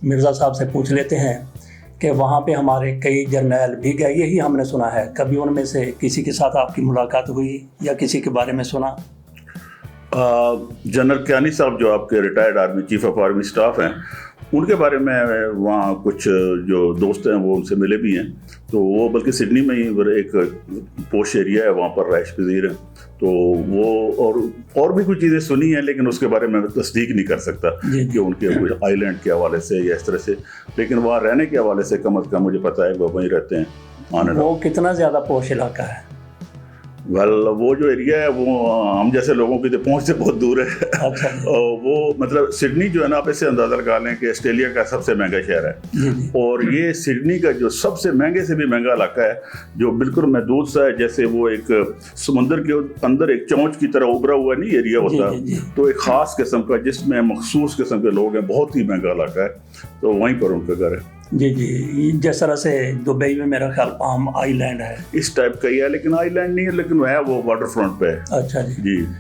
मिर्ज़ा साहब से पूछ लेते हैं कि वहाँ पे हमारे कई जर्नैल भी गए, यही हमने सुना है। कभी उनमें से किसी के साथ आपकी मुलाकात हुई या किसी के बारे में सुना? जनरल कियानी साहब जो आपके retired army chief of army staff हैं, उनके बारे में वहाँ कुछ जो दोस्त हैं वो उनसे मिले भी हैं। तो वो बल्कि सिडनी में ही एक पोश एरिया है, वहाँ पर रहायश पजीर है। तो वो और भी कुछ चीज़ें सुनी हैं, लेकिन उसके बारे में तस्दीक नहीं कर सकता कि उनके कुछ आइलैंड के हवाले से या इस तरह से। लेकिन वहाँ रहने के हवाले से कम अज़ कम मुझे पता है वो वहीं रहते हैं। वो कितना ज़्यादा पोश इलाका है? वो जो एरिया है वो हम जैसे लोगों की पहुंच से बहुत दूर है। अच्छा। वो मतलब सिडनी जो है ना, आप इससे अंदाज़ा लगा लें कि ऑस्ट्रेलिया का सबसे महंगा शहर है। और ये सिडनी का जो सबसे महंगे से भी महंगा इलाका है, जो बिल्कुल महदूद सा है, जैसे वो एक समुंदर के अंदर एक चौंच की तरह उभरा हुआ नहीं एरिया होता। तो एक ख़ास किस्म का, जिसमें मखसूस किस्म के लोग हैं, बहुत ही महंगा इलाका है। तो वहीं पर उनका घर है। जी जी, जिस तरह से दुबई में मेरा ख्याल पाम आइलैंड है, इस टाइप का ही है, लेकिन आइलैंड नहीं है, लेकिन वह है वो वाटर फ्रंट पे है। अच्छा जी।